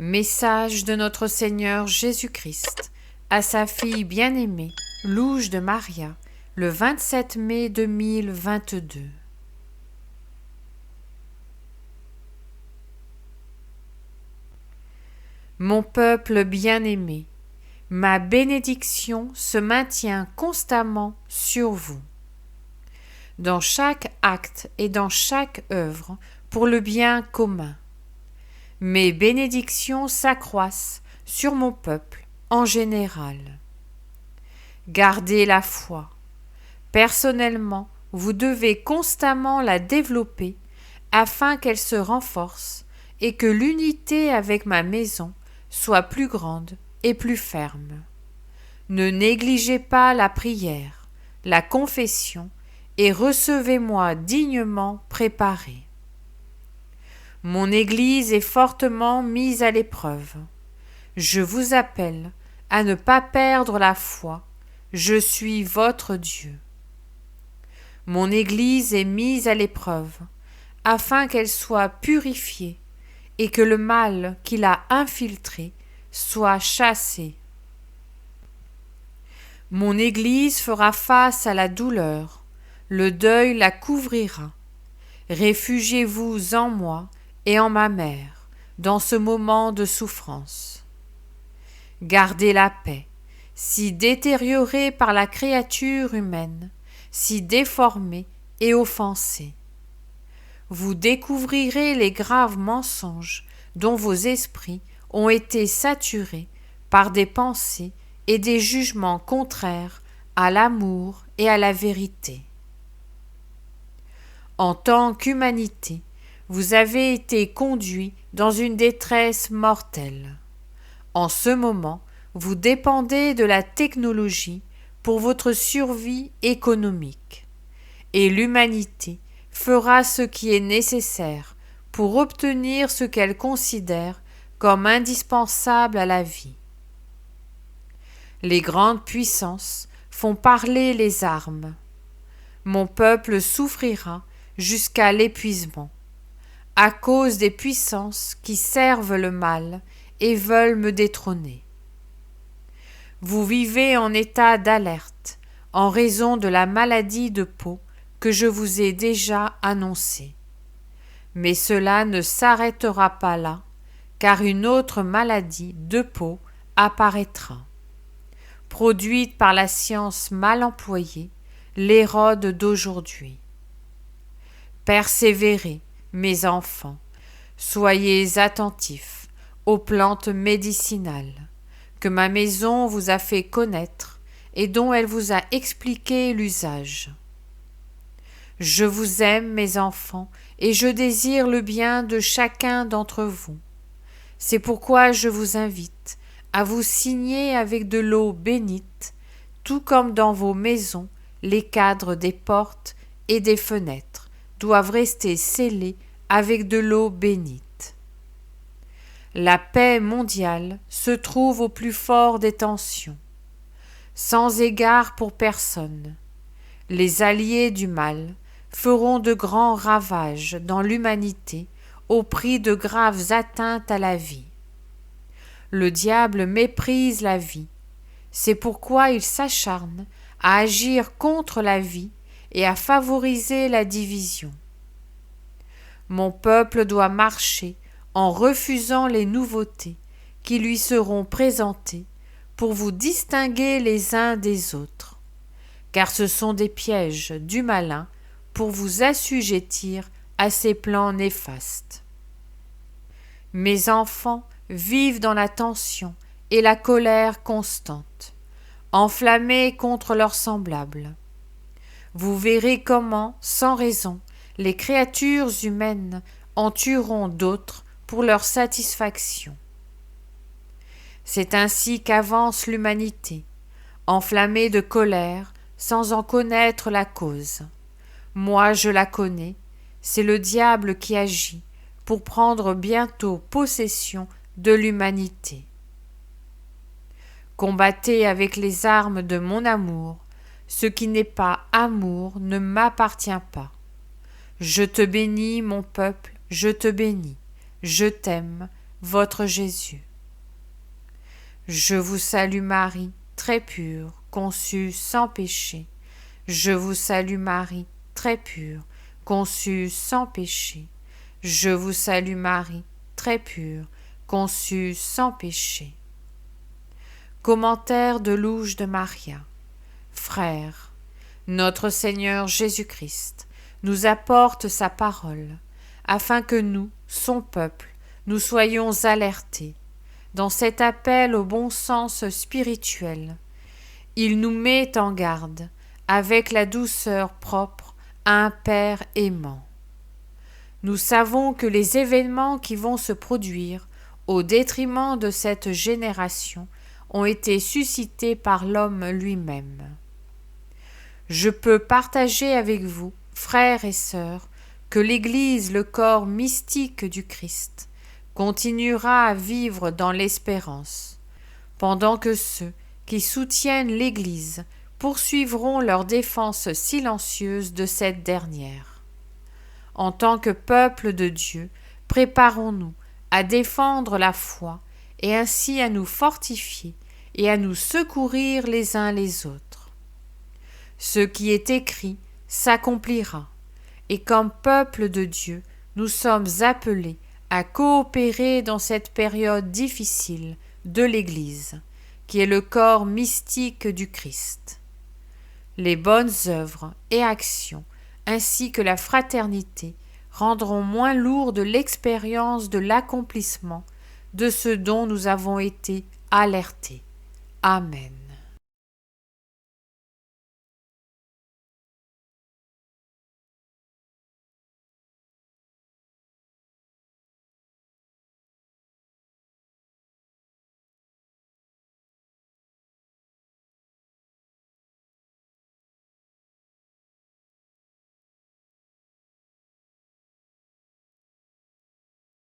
Message de notre Seigneur Jésus-Christ à sa fille bien-aimée, Louge de Maria, le 27 mai 2022. Mon peuple bien-aimé, ma bénédiction se maintient constamment sur vous. Dans chaque acte et dans chaque œuvre pour le bien commun. Mes bénédictions s'accroissent sur mon peuple en général. Gardez la foi. Personnellement, vous devez constamment la développer afin qu'elle se renforce et que l'unité avec ma maison soit plus grande et plus ferme. Ne négligez pas la prière, la confession et recevez-moi dignement préparé. Mon Église est fortement mise à l'épreuve. Je vous appelle à ne pas perdre la foi. Je suis votre Dieu. Mon Église est mise à l'épreuve, afin qu'elle soit purifiée et que le mal qui l'a infiltrée soit chassé. Mon Église fera face à la douleur, le deuil la couvrira. Réfugiez-vous en moi et en ma mère, dans ce moment de souffrance. Gardez la paix, si détériorée par la créature humaine, si déformée et offensée. Vous découvrirez les graves mensonges dont vos esprits ont été saturés par des pensées et des jugements contraires à l'amour et à la vérité. En tant qu'humanité, vous avez été conduit dans une détresse mortelle. En ce moment, vous dépendez de la technologie pour votre survie économique. Et l'humanité fera ce qui est nécessaire pour obtenir ce qu'elle considère comme indispensable à la vie. Les grandes puissances font parler les armes. Mon peuple souffrira jusqu'à l'épuisement, à cause des puissances qui servent le mal et veulent me détrôner. Vous vivez en état d'alerte en raison de la maladie de peau que je vous ai déjà annoncée. Mais cela ne s'arrêtera pas là, car une autre maladie de peau apparaîtra. Produite par la science mal employée, l'Hérode d'aujourd'hui. Persévérez, mes enfants, soyez attentifs aux plantes médicinales que ma maison vous a fait connaître et dont elle vous a expliqué l'usage. Je vous aime, mes enfants, et je désire le bien de chacun d'entre vous. C'est pourquoi je vous invite à vous signer avec de l'eau bénite, tout comme dans vos maisons, les cadres des portes et des fenêtres doivent rester scellés avec de l'eau bénite. La paix mondiale se trouve au plus fort des tensions, sans égard pour personne. Les alliés du mal feront de grands ravages dans l'humanité au prix de graves atteintes à la vie. Le diable méprise la vie, c'est pourquoi il s'acharne à agir contre la vie et à favoriser la division. Mon peuple doit marcher en refusant les nouveautés qui lui seront présentées pour vous distinguer les uns des autres, car ce sont des pièges du malin pour vous assujettir à ses plans néfastes. Mes enfants vivent dans la tension et la colère constante, enflammés contre leurs semblables. Vous verrez comment, sans raison, les créatures humaines en tueront d'autres pour leur satisfaction. C'est ainsi qu'avance l'humanité, enflammée de colère sans en connaître la cause. Moi je la connais, c'est le diable qui agit pour prendre bientôt possession de l'humanité. Combattez avec les armes de mon amour, ce qui n'est pas amour ne m'appartient pas. Je te bénis, mon peuple, je te bénis, je t'aime, votre Jésus. Je vous salue Marie, très pure, conçue sans péché. Je vous salue Marie, très pure, conçue sans péché. Je vous salue Marie, très pure, conçue sans péché. Commentaire de Louche de Maria. Frères, notre Seigneur Jésus-Christ nous apporte sa parole, afin que nous, son peuple, nous soyons alertés dans cet appel au bon sens spirituel. Il nous met en garde avec la douceur propre à un Père aimant. Nous savons que les événements qui vont se produire au détriment de cette génération ont été suscités par l'homme lui-même. Je peux partager avec vous, frères et sœurs, que l'Église, le corps mystique du Christ, continuera à vivre dans l'espérance, pendant que ceux qui soutiennent l'Église poursuivront leur défense silencieuse de cette dernière. En tant que peuple de Dieu, préparons-nous à défendre la foi et ainsi à nous fortifier et à nous secourir les uns les autres. Ce qui est écrit s'accomplira, et comme peuple de Dieu, nous sommes appelés à coopérer dans cette période difficile de l'Église, qui est le corps mystique du Christ. Les bonnes œuvres et actions, ainsi que la fraternité, rendront moins lourde l'expérience de l'accomplissement de ce dont nous avons été alertés. Amen.